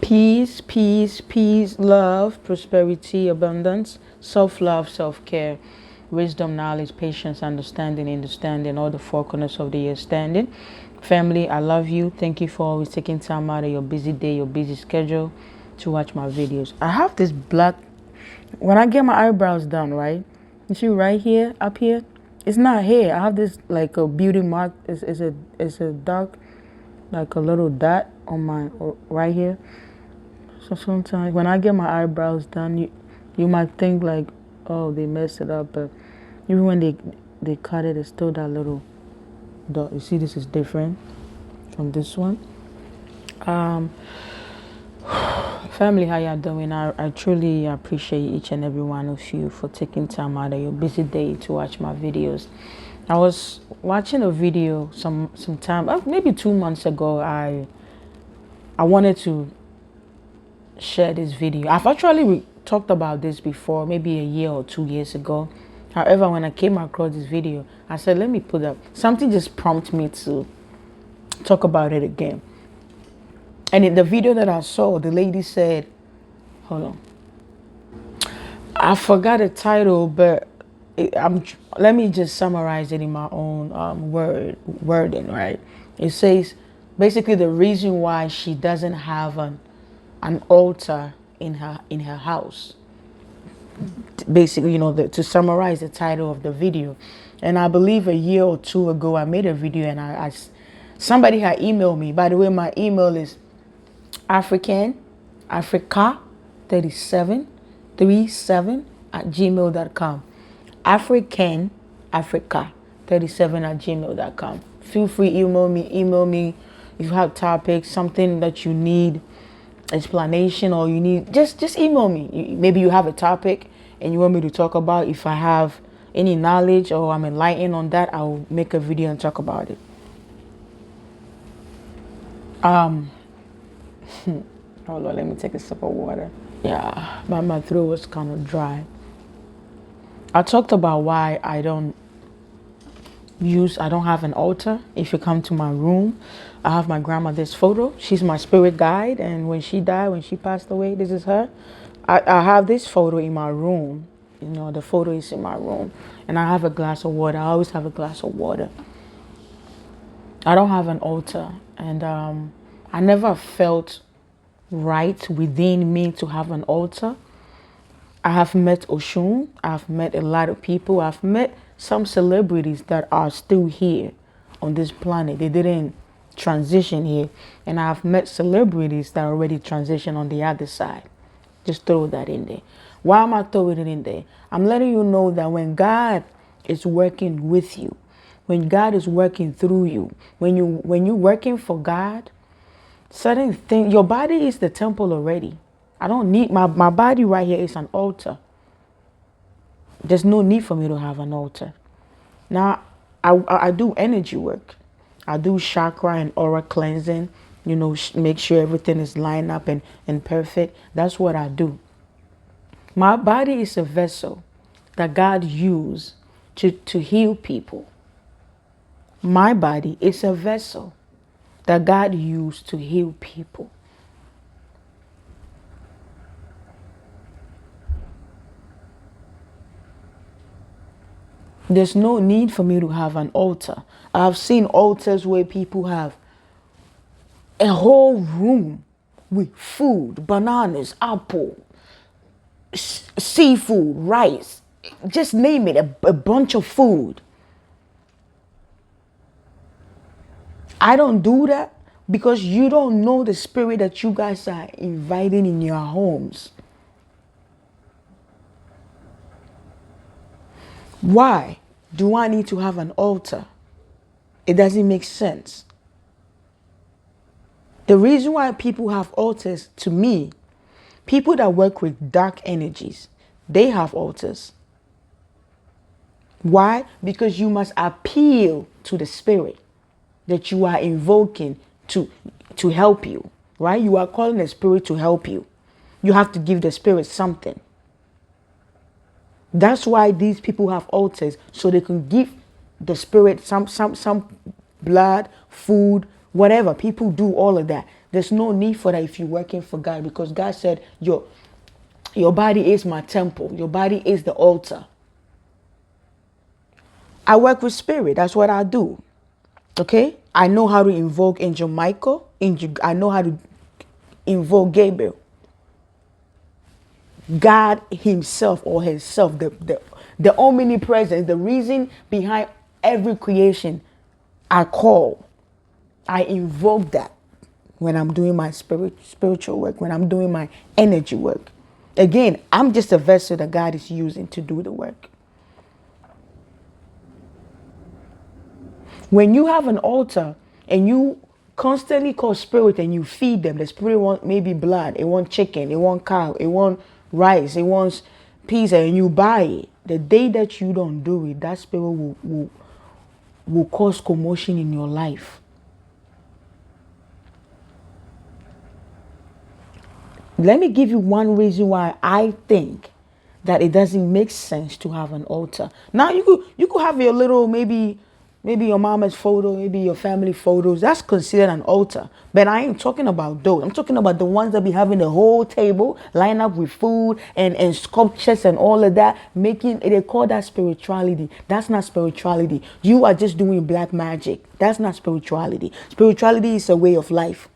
Peace, peace, peace, love, prosperity, abundance, self-love, self-care, wisdom, knowledge, patience, understanding, all the four corners of the year standing. Family, I love you. Thank you for always taking time out of your busy day, your busy schedule to watch my videos. I have this black, when I get my eyebrows done, right? You see right here, up here, it's not hair. I have this like a beauty mark. It's a dark, like a little dot on my right here. So sometimes when I get my eyebrows done, you might think like, oh, they messed it up, but even when they cut it, it's still that little dot. You see, this is different from this one. Family, how y'all doing? I truly appreciate each and every one of you for taking time out of your busy day to watch my videos. I was watching a video some time, maybe 2 months ago. I wanted to share this video. I've actually talked about this before, maybe a year or 2 years ago. However, when I came across this video, I said, let me put up. Something just prompted me to talk about it again. And in the video that I saw, the lady said, hold on. I forgot the title, but let me just summarize it in my own wording, right? It says, basically the reason why she doesn't have an altar in her house. Basically, to summarize the title of the video. And I believe a year or two ago, I made a video and somebody had emailed me. By the way, my email is Africa 37 Africa 37 Feel free, email me if you have topics, something that you need explanation, or you need, just email me. Maybe you have a topic and you want me to talk about. If I have any knowledge or I'm enlightened on that, I'll make a video and talk about it. Hold on, let me take a sip of water. Yeah, my throat was kind of dry. I talked about why I don't have an altar. If you come to my room, I have my grandmother's photo. She's my spirit guide, and when she died, when she passed away, this is her. I have this photo in my room. The photo is in my room, and I have a glass of water. I always have a glass of water. I don't have an altar, and I never felt right within me to have an altar. I have met Oshun. I've met a lot of people. I've met some celebrities that are still here on this planet. They didn't transition here. And I've met celebrities that already transitioned on the other side. Just throw that in there. Why am I throwing it in there? I'm letting you know that when God is working with you, when God is working through you, when you're working for God, certain things, your body is the temple already. I don't need, my body right here is an altar. There's no need for me to have an altar. Now, I do energy work. I do chakra and aura cleansing, make sure everything is lined up and perfect. That's what I do. My body is a vessel that God used to heal people. My body is a vessel that God used to heal people. There's no need for me to have an altar. I've seen altars where people have a whole room with food, bananas, apple, seafood, rice, just name it, a bunch of food. I don't do that because you don't know the spirit that you guys are inviting in your homes. Why do I need to have an altar? It doesn't make sense. The reason why people have altars, to me, people that work with dark energies, they have altars. Why? Because you must appeal to the spirit that you are invoking to help you, right? You are calling the spirit to help you. You have to give the spirit something. That's why these people have altars, so they can give the spirit some blood, food, whatever. People do all of that. There's no need for that if you're working for God, because God said your body is my temple. Your body is the altar. I work with spirit. That's what I do. Okay? I know how to invoke Angel Michael. I know how to invoke Gabriel. God himself or herself, the omnipresence, the reason behind every creation, I call. I invoke that when I'm doing my spiritual work, when I'm doing my energy work. Again, I'm just a vessel that God is using to do the work. When you have an altar and you constantly call spirit and you feed them, the spirit wants maybe blood, it wants chicken, it wants cow, it wants rice, it wants pizza, and you buy it. The day that you don't do it, that spirit will cause commotion in your life. Let me give you one reason why I think that it doesn't make sense to have an altar. Now you could have your little maybe your mama's photo, maybe your family photos. That's considered an altar. But I ain't talking about those. I'm talking about the ones that be having the whole table lined up with food and sculptures and all of that. They call that spirituality. That's not spirituality. You are just doing black magic. That's not spirituality. Spirituality is a way of life.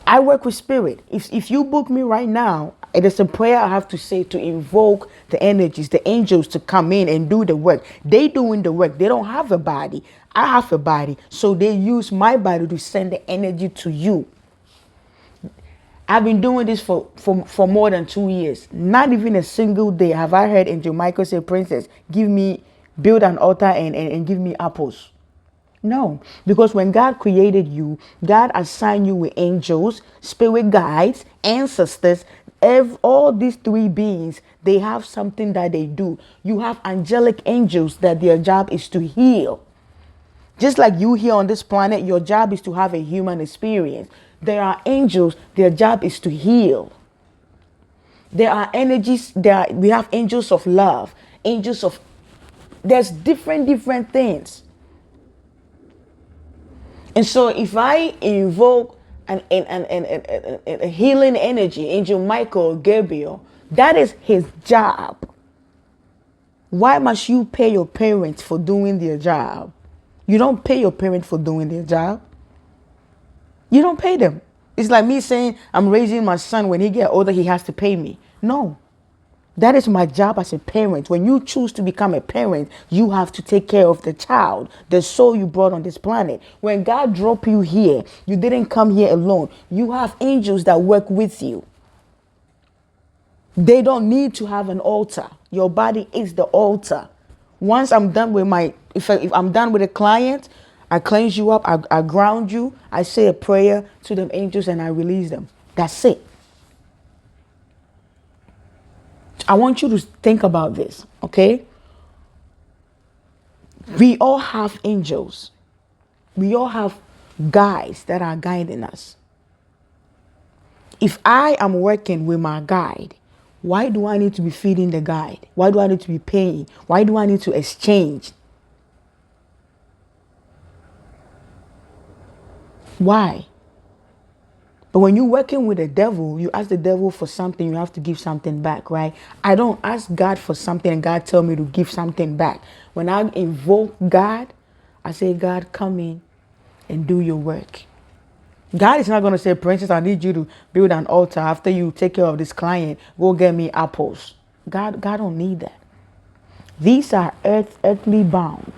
I work with spirit. If you book me right now, it is a prayer I have to say to invoke the energies, the angels to come in and do the work. They doing the work. They don't have a body. I have a body. So they use my body to send the energy to you. I've been doing this for more than 2 years. Not even a single day have I heard Angel Michael say, Princess, build an altar and give me apples. No, because when God created you, God assigned you with angels, spirit guides, ancestors. All these three beings, they have something that they do. You have angelic angels that their job is to heal. Just like you here on this planet, your job is to have a human experience. There are angels, their job is to heal. There are energies, we have angels of love, there's different things. And so if I invoke a healing energy, Angel Michael, Gabriel, that is his job. Why must you pay your parents for doing their job? You don't pay your parents for doing their job. You don't pay them. It's like me saying I'm raising my son. When he gets older, he has to pay me. No. That is my job as a parent. When you choose to become a parent, you have to take care of the child, the soul you brought on this planet. When God dropped you here, you didn't come here alone. You have angels that work with you. They don't need to have an altar. Your body is the altar. Once I'm done with if I'm done with a client, I cleanse you up, I ground you, I say a prayer to them angels and I release them. That's it. I want you to think about this, okay? We all have angels. We all have guides that are guiding us. If I am working with my guide, why do I need to be feeding the guide? Why do I need to be paying? Why do I need to exchange? Why? But when you're working with the devil, you ask the devil for something, you have to give something back, right? I don't ask God for something and God tell me to give something back. When I invoke God, I say, God, come in and do your work. God is not going to say, Princess, I need you to build an altar. After you take care of this client, go get me apples. God don't need that. These are earthly bound.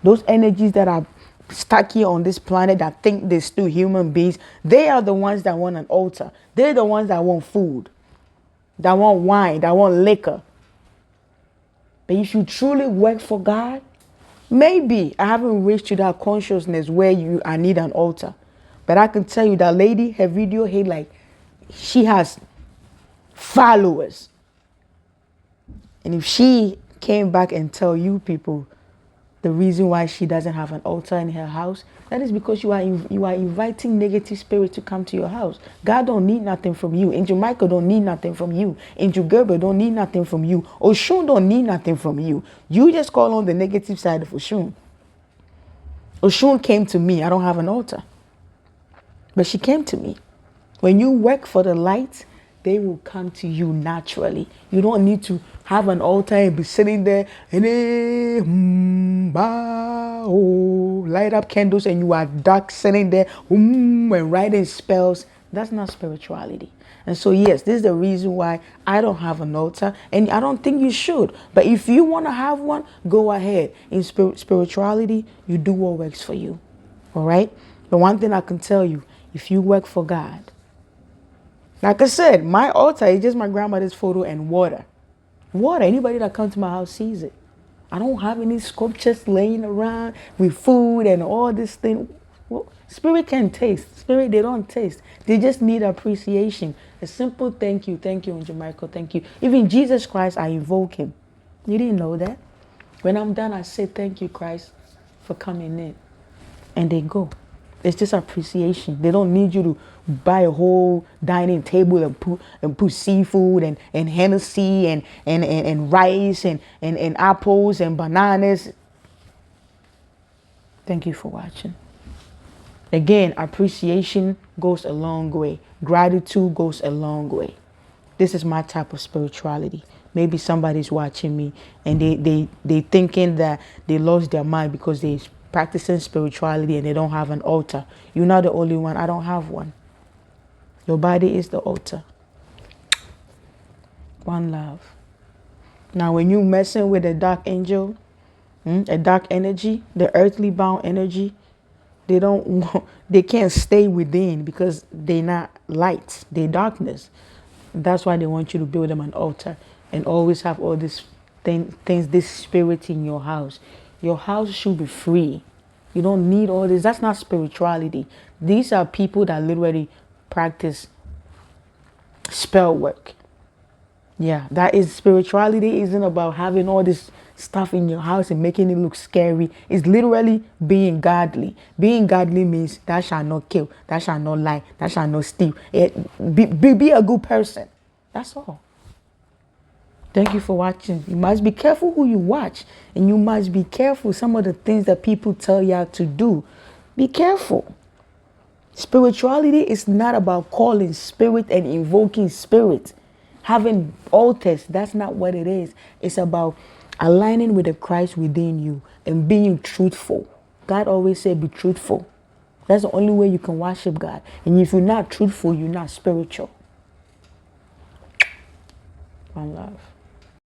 Those energies that are stuck here on this planet that think they're still human beings, they are the ones that want an altar. They're the ones that want food, that want wine, that want liquor. But if you truly work for God, maybe I haven't reached to that consciousness where I need an altar. But I can tell you that lady, her video, she has followers. And if she came back and tell you people the reason why she doesn't have an altar in her house, that is because you are inviting negative spirits to come to your house. God don't need nothing from you. Angel Michael don't need nothing from you. Angel Gabriel don't need nothing from you. Oshun don't need nothing from you. You just call on the negative side of Oshun. Oshun came to me. I don't have an altar. But she came to me. When you work for the light, they will come to you naturally. You don't need to have an altar and be sitting there and light up candles and you are dark sitting there and writing spells. That's not spirituality. And so, yes, this is the reason why I don't have an altar, and I don't think you should. But if you want to have one, go ahead. In spirituality, you do what works for you. All right? The one thing I can tell you, if you work for God, like I said, my altar is just my grandmother's photo and water. Water, anybody that comes to my house sees it. I don't have any sculptures laying around with food and all this thing. Well, spirit can taste. Spirit, they don't taste. They just need appreciation. A simple thank you, Angel Michael, thank you. Even Jesus Christ, I invoke him. You didn't know that? When I'm done, I say thank you, Christ, for coming in. And they go. It's just appreciation. They don't need you to buy a whole dining table and put seafood and Hennessy and rice and apples and bananas. Thank you for watching. Again, appreciation goes a long way. Gratitude goes a long way. This is my type of spirituality. Maybe somebody's watching me and they thinking that they lost their mind because they practicing spirituality and they don't have an altar. You're not the only one. I don't have one. Your body is the altar. One love. Now, when you messing with a dark angel, a dark energy, the earthly bound energy, they can't stay within because they're not light. They're darkness. That's why they want you to build them an altar and always have all these things, this spirit in your house. Your house should be free. You don't need all this. That's not spirituality. These are people that literally practice spell work. Yeah, that is spirituality. Isn't about having all this stuff in your house and making it look scary. It's literally being godly. Being godly means thou shalt not kill, thou shalt not lie, thou shalt not steal. Be a good person. That's all. Thank you for watching. You must be careful who you watch, and you must be careful some of the things that people tell you to do. Be careful. Spirituality is not about calling spirit and invoking spirit. Having altars, that's not what it is. It's about aligning with the Christ within you and being truthful. God always said be truthful. That's the only way you can worship God. And if you're not truthful, you're not spiritual. One love.